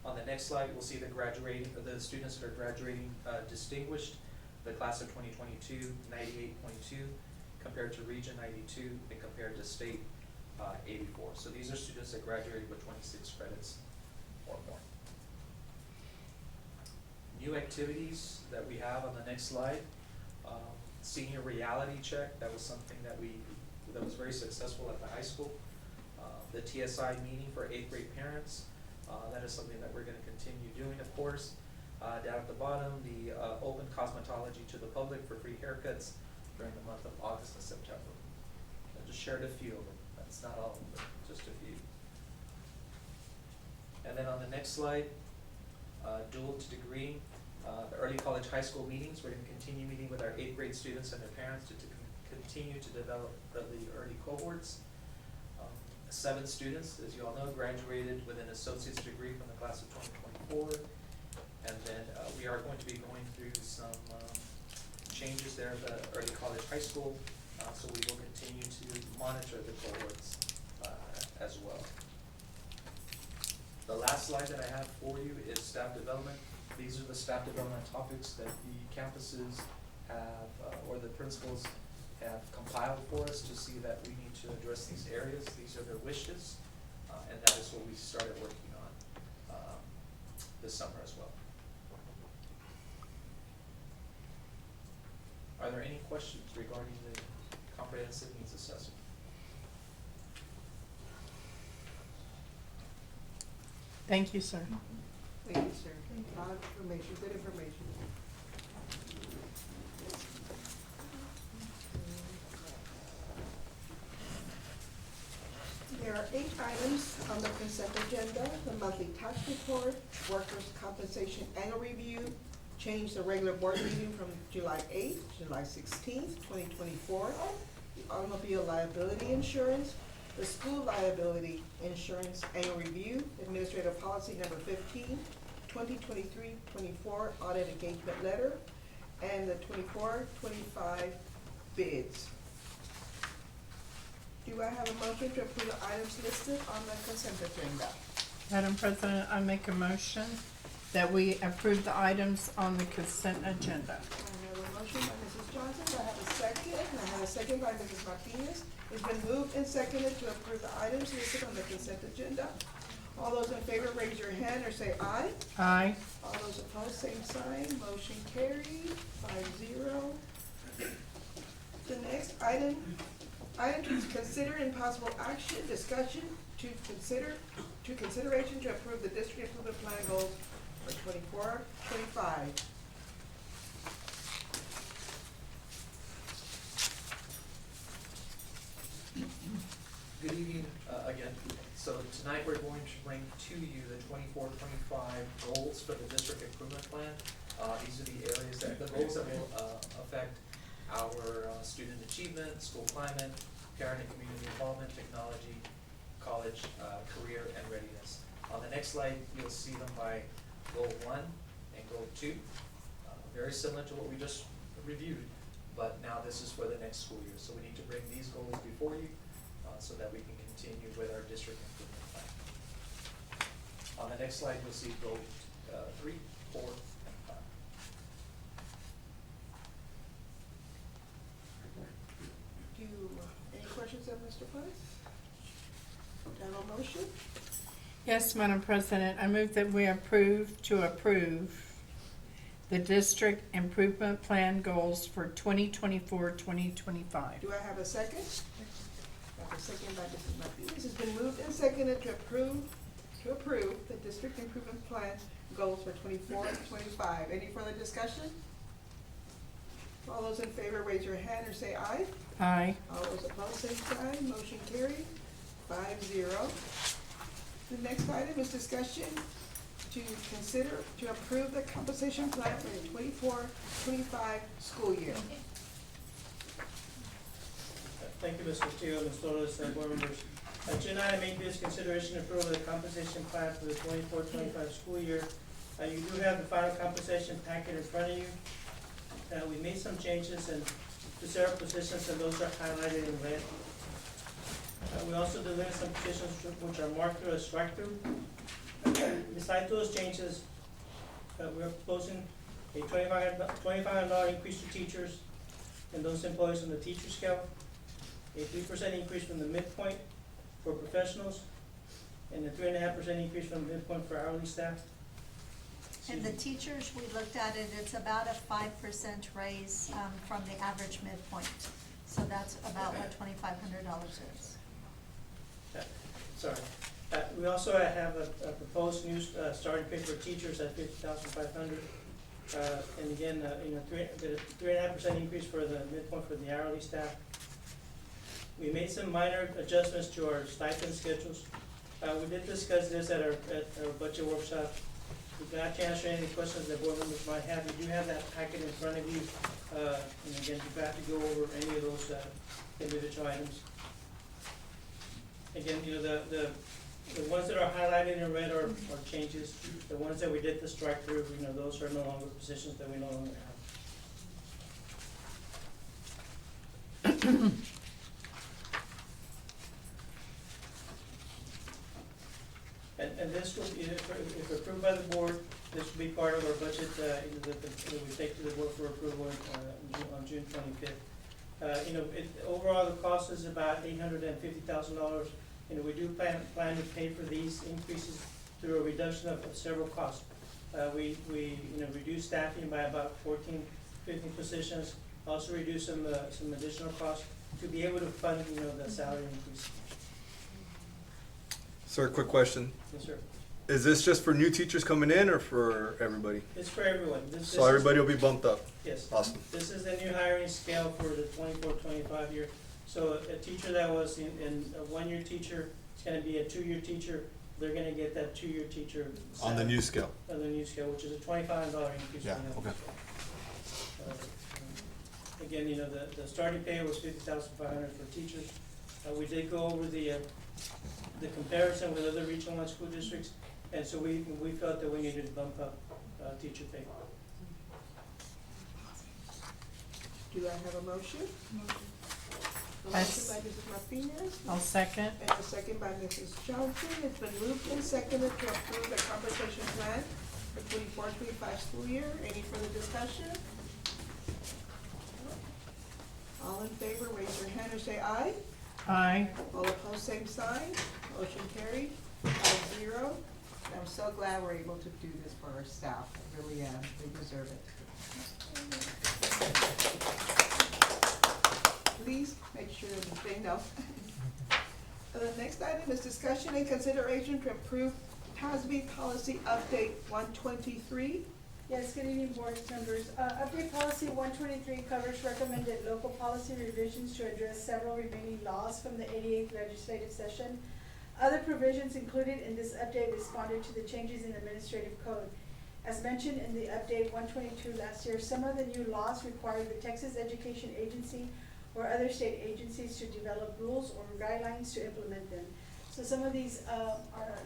On the next slide, we'll see the students that are graduating distinguished. The class of 2022, 98.2, compared to region 92, and compared to state 84. So these are students that graduated with 26 credits or more. New activities that we have on the next slide. Senior reality check, that was something that was very successful at the high school. The TSI meeting for 8th grade parents, that is something that we're gonna continue doing, of course. Down at the bottom, the open cosmetology to the public for free haircuts during the month of August and September. I just shared a few of them, that's not all of them, but just a few. And then on the next slide, dual to degree, the early college high school meetings, we're gonna continue meeting with our 8th grade students and their parents to continue to develop the early cohorts. 7 students, as you all know, graduated with an associate's degree from the class of 2024. And then we are going to be going through some changes there at the early college high school, so we will continue to monitor the cohorts as well. The last slide that I have for you is staff development. These are the staff development topics that the campuses have, or the principals have compiled for us to see that we need to address these areas. These are their wishes, and that is what we started working on this summer as well. Are there any questions regarding the comprehensive needs assessment? Thank you, sir. Thank you, sir. A lot of information, good information. There are 8 items on the consent agenda: the monthly tax report, workers' compensation annual review, change the regular board meeting from July 8th, July 16th, 2024, the automobile liability insurance, the school liability insurance annual review, administrative policy number 15, 2023-24 audit engagement letter, and the 24-25 bids. Do I have a motion to approve the items listed on the consent agenda? Madam President, I make a motion that we approve the items on the consent agenda. I have a motion by Mrs. Johnson. Do I have a second? And I have a second by Mrs. Martinez. It's been moved and seconded to approve the items listed on the consent agenda. All those in favor, raise your hand or say aye. Aye. All those opposed, same sign. Motion carried, 5-0. The next item to consider in possible action, discussion to consideration to approve the district improvement plan goals for 24-25. Good evening, again. So tonight we're going to bring to you the 24-25 goals for the district improvement plan. These are the areas the goals that will affect our student achievement, school climate, parent and community involvement, technology, college, career, and readiness. On the next slide, you'll see them by goal 1 and goal 2. Very similar to what we just reviewed, but now this is for the next school year. So we need to bring these goals before you so that we can continue with our district improvement plan. On the next slide, you'll see goal 3, 4, and 5. Any questions of Mr. Price? Do I have a motion? Yes, Madam President, I move that we approve the district improvement plan goals for 2024-2025. Do I have a second? I have a second by Mrs. Martinez. It's been moved and seconded to approve the district improvement plan goals for 24-25. Any further discussion? All those in favor, raise your hand or say aye. Aye. All those opposed, same sign. Motion carried, 5-0. The next item is discussion to approve the compensation plan for the 24-25 school year. Thank you, Mr. Castillo, Ms. Flores, and board members. Agenda item 8B is consideration and approval of the compensation plan for the 24-25 school year. You do have the final compensation packet in front of you. We made some changes to several positions, and those are highlighted in red. We also delivered some positions which are marked through as strike through. Besides those changes, we are proposing a $2,500 increase to teachers and those employees on the teacher scale, a 3% increase from the midpoint for professionals, and a 3.5% increase from midpoint for hourly staff. And the teachers, we looked at it, it's about a 5% raise, from the average midpoint. So that's about what $2,500 is. Sorry. We also have a proposed new starting pay for teachers at $50,500. And again, 3.5% increase for the midpoint for the hourly staff. We made some minor adjustments to our stipend schedules. We did discuss this at our budget workshop. We're glad to answer any questions that board members might have. You do have that packet in front of you. And again, you've got to go over any of those individual items. Again, the ones that are highlighted in red are changes. The ones that we did the strike through, those are no longer positions that we no longer have. And this will be, if approved by the board, this will be part of our budget, that we take to the board for approval on June 25th. Overall, the cost is about $850,000. We do plan to pay for these increases through a reduction of several costs. We reduce staffing by about 14, 15 positions, also reduce some additional costs to be able to fund, the salary increase. Sir, quick question. Yes, sir. Is this just for new teachers coming in or for everybody? It's for everyone. So everybody will be bumped up? Yes. Awesome. This is the new hiring scale for the 24-25 year. So a teacher that was in a one-year teacher, it's gonna be a two-year teacher, they're gonna get that two-year teacher. On the new scale? On the new scale, which is a $25 increase. Yeah, for them. okay. Again, the starting pay was $50,500 for teachers. We did go over the comparison with other regional one school districts, and so we felt that we needed to bump up teacher pay. Do I have a motion? A I motion by Mrs. Martinez, I'll second. and a second by Mrs. Johnson. It's been moved and seconded to approve the compensation plan for 24-25 school year. Any further discussion? All in favor, raise your hand or say aye. Aye. All opposed, same sign. Motion carried, 5-0. I'm so glad we're able to do this for our staff. I really am. They deserve it. Please make sure that they know. The next item is discussion and consideration to approve TASB policy update 123. Yes, good evening, board members. Update policy 123 covers recommended local policy revisions to address several remaining laws from the 88th legislative session. Other provisions included in this update responded to the changes in administrative code. As mentioned in the update 122 last year, some of the new laws required the Texas Education Agency or other state agencies to develop rules or guidelines to implement them. So some of these are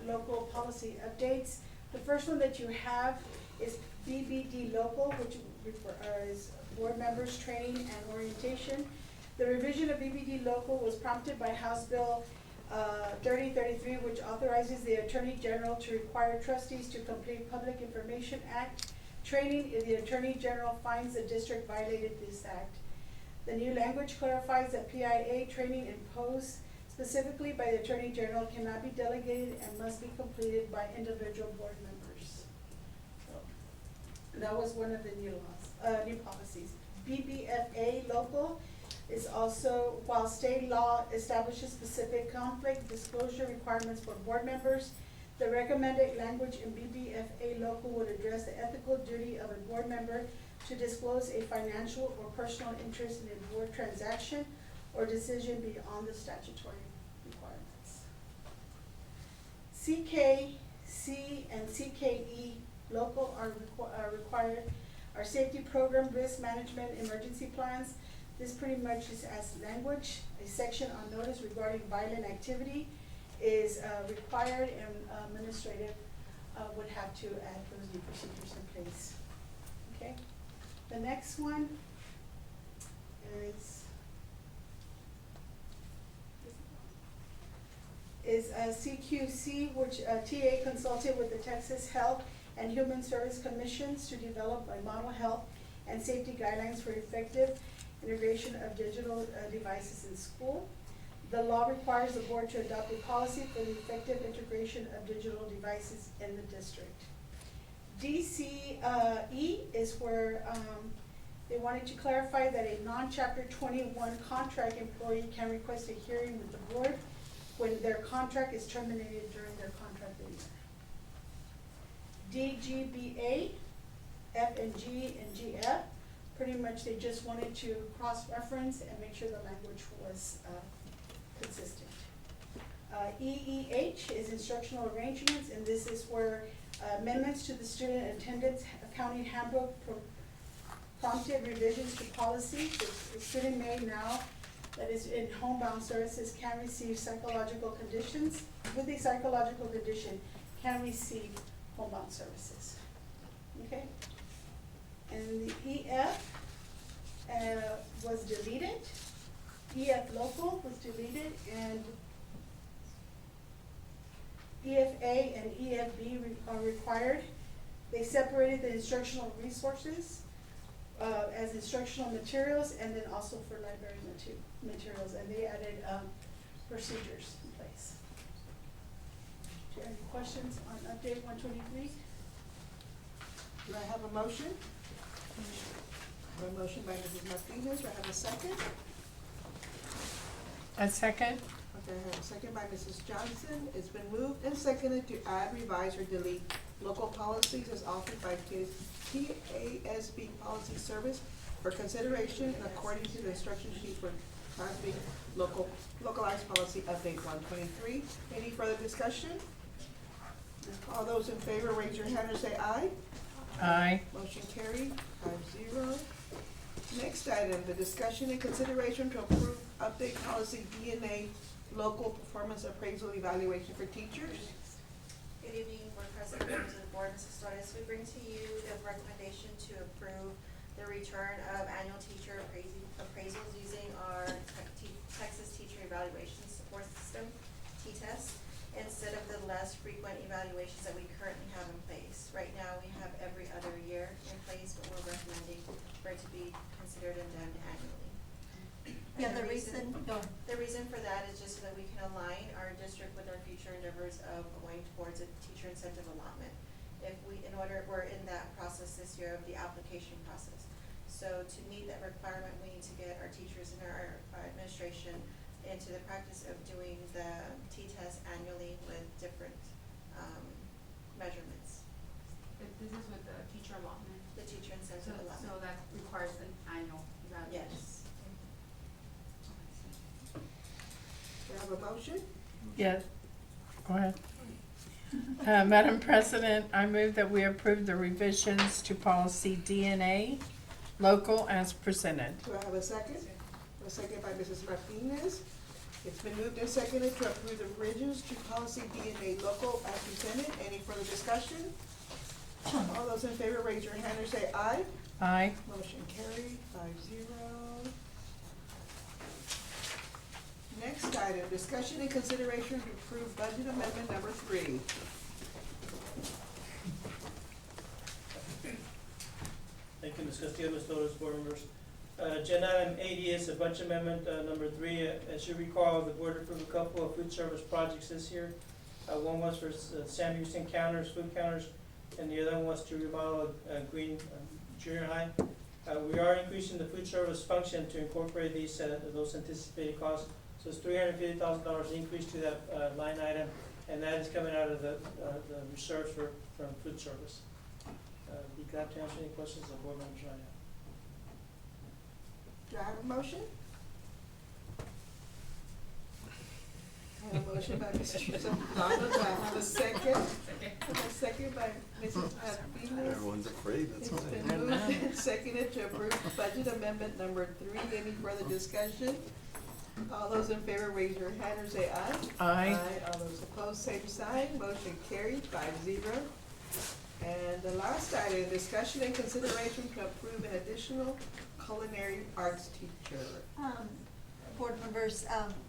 local policy updates. The first one that you have is BBD local, which is board members training and orientation. The revision of BBD local was prompted by House Bill 3033, which authorizes the Attorney General to require trustees to complete Public Information Act training if the Attorney General finds the district violated this act. The new language clarifies that PIA training imposed specifically by the Attorney General cannot be delegated and must be completed by individual board members. So, that was one of the new laws, new policies. BBFA local is also, while state law establishes specific conflict disclosure requirements for board members, the recommended language in BBFA local would address the ethical duty of a board member to disclose a financial or personal interest in a board transaction or decision beyond the statutory requirements. CKC and CKE local are required. Our safety program, risk management, emergency plans. This pretty much is as language. A section on notice regarding violent activity is required, and administrative would have to add those new procedures in place. Okay. The next one is CQC, which TA consulted with the Texas Health and Human Service Commissions to develop a model health and safety guidelines for effective integration of digital devices in school. The law requires the board to adopt a policy for the effective integration of digital devices in the district. DCE is where they wanted to clarify that a non-Chapter 21 contract employee can request a hearing with the board when their contract is terminated during their contract year. DGBA, F and G and GF, pretty much they just wanted to cross-reference and make sure the language was consistent. EEH is instructional arrangements, and this is where amendments to the student attendance accounting handbook prompted revisions to policy. The student may now, that is in homebound services, can receive psychological conditions, with a psychological condition, can receive homebound services. Okay? And the EF was deleted. EF local was deleted, and EFA and EFB are required. They separated the instructional resources as instructional materials, and then also for library materials, and they added procedures in place. Do you have any questions on update 123? Do I have a motion? I have a motion by Mrs. Martinez. Do I have a second? A second? Okay, I have a second by Mrs. Johnson. It's been moved and seconded to add, revise, or delete local policies as offered by TASB Policy Service for consideration and according to the instruction sheet for Class B localized policy update 123. Any further discussion? All those in favor, raise your hand or say aye. Aye. Motion carried, 5-0. Next item, the discussion and consideration to approve update policy DNA local performance appraisal evaluation for teachers. Good evening, Board President, members of the board, Mrs. Torres. We bring to you the recommendation to approve the return of annual teacher appraisals using our Texas Teacher Evaluation Support System, T-TEST, instead of the less frequent evaluations that we currently have in place. Right now, we have every other year in place, but we're recommending for it to be considered and done annually. Yeah, And the reason, go on. The reason for that is just so that we can align our district with our future endeavors of going towards a teacher incentive allotment. We're in that process this year of the application process. So to meet that requirement, we need to get our teachers and our administration into the practice of doing the T-test annually with different measurements. This is with the teacher allotment. The teacher incentive allotment. So that requires an annual evaluation. Yes. Do I have a motion? Yes. Go ahead. Madam President, I move that we approve the revisions to policy DNA local as presented. Do I have a second? A second by Mrs. Martinez. It's been moved and seconded to approve the revisions to policy DNA local as presented. Any further discussion? All those in favor, raise your hand or say aye. Aye. Motion carried, 5-0. Next item, discussion and consideration to approve budget amendment number 3. Thank you, Ms. Castillo, Ms. Torres, board members. Agenda item 80 is a budget amendment number 3. As you recall, the board approved a couple of food service projects this year. One was for Sam Houston counters, food counters, and the other one was to remodel Green Junior High. We are increasing the food service function to incorporate those anticipated costs. So it's $350,000 increase to that line item, and that is coming out of the reserves from food service. Be glad to answer any questions the board members might have. Do I have a motion? I have a motion by Mr. Donald. Do I have a second? A second by Mrs. Martinez. Everyone's afraid, that's It's why. been moved and seconded to approve budget amendment number 3. Any further discussion? All those in favor, raise your hand or say aye. Aye. All those opposed, same sign. Motion carried, 5-0. And the last item, discussion and consideration to approve an additional culinary arts teacher. Board members,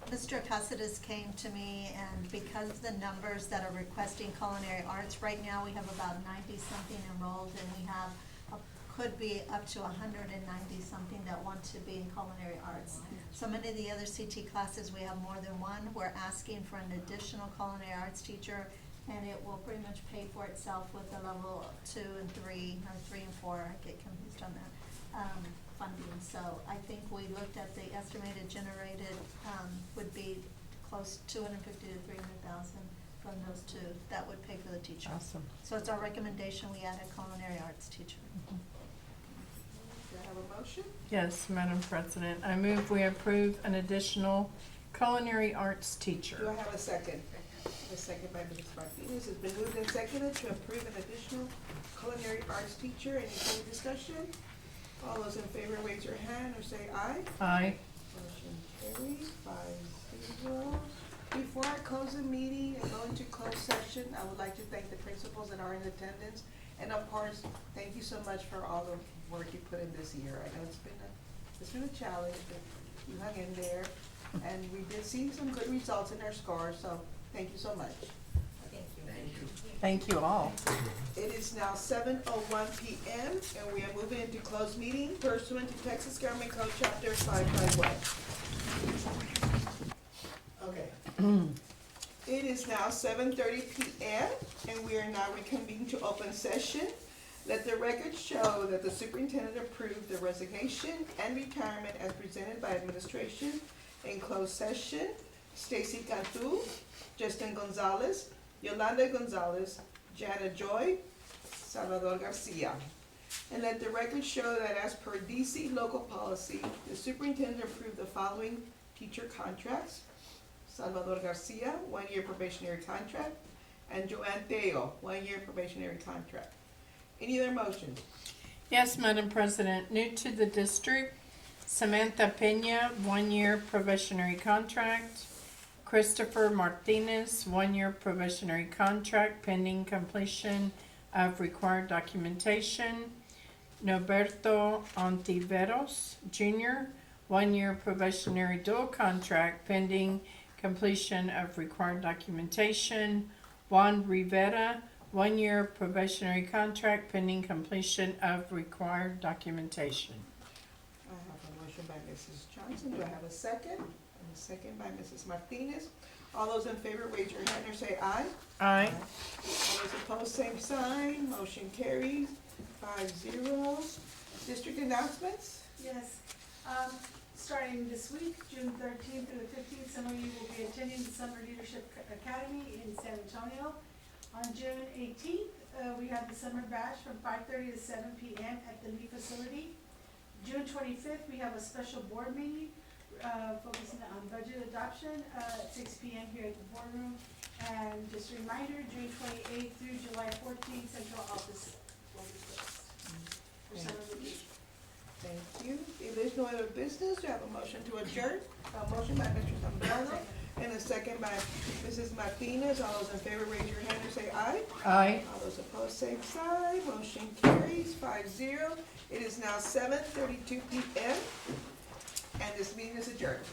Mr. Caceres came to me, and because of the numbers that are requesting culinary arts, right now we have about 90-something enrolled, and we have could be up to 190 something that want to be in culinary arts. So many of the other CT classes, we have more than one. We're asking for an additional culinary arts teacher, and it will pretty much pay for itself with the level 2 and 3, or 3 and 4, I get confused on that, funding. So I think we looked at the estimated generated, would be close 250 to 300,000 from those two. That would pay for the teacher. Awesome. So it's our recommendation, we add a culinary arts teacher. Do I have a motion? Yes, Madam President, I move we approve an additional culinary arts Do I teacher. have a second? A second by Mrs. Martinez. It's been moved and seconded to approve an additional culinary arts teacher. Any further discussion? All those in favor, raise your hand or say aye. Aye. Motion carries 5-0. Before I close the meeting and go into closed session, I would like to thank the principals that are in attendance. And of course, thank you so much for all the work you put in this year. I know it's been a challenge, but you hung in there. And we did see some good results in our scores, so thank you so much. Thank you all. It is now 7:01 p.m. and we are moving into closed meeting pursuant to Texas Government Code Chapter 551. Okay. It is now 7:30 p.m. and we are now reconvening to open session. Let the record show that the superintendent approved the resignation and retirement as presented by administration in closed session. Stacy Cantu, Justin Gonzalez, Yolanda Gonzalez, Jana Joy, Salvador Garcia. And let the record show that as per DC local policy, the superintendent approved the following teacher contracts. Salvador Garcia, 1-year probationary contract, and Joanne Teo, 1-year probationary contract. Any other motions? Yes, Madam President, new to the district, Samantha Pena, 1-year probationary contract. Christopher Martinez, 1-year probationary contract pending completion of required documentation. Noberto Ontiveros, Jr., 1-year probationary dual contract pending completion of required documentation. Juan Rivera, 1-year probationary contract pending completion of required documentation. I have a motion by Mrs. Johnson. Do I have a second? And a second by Mrs. Martinez. All those in favor, raise your hand or say aye. Aye. All those opposed, same sign. Motion carries 5-0. District announcements? Yes, starting this week, June 13th through the 15th, some of you will be attending the Summer Leadership Academy in San Antonio. On June 18th, we have the summer bash from 5:30 to 7 p.m. at the Lee facility. June 25th, we have a special board meeting focusing on budget adoption at 6 p.m. here at the boardroom. And just a reminder, June 28th through July 14th, central office will be closed for summer leave. Thank you. If there's no other business, do you have a motion to adjourn? A motion by Mr. Zambrano and a second by Mrs. Martinez. All those in favor, raise your hand and say aye. Aye. All those opposed, same sign. Motion carries 5-0. It is now 7:32 p.m. and this meeting is adjourned.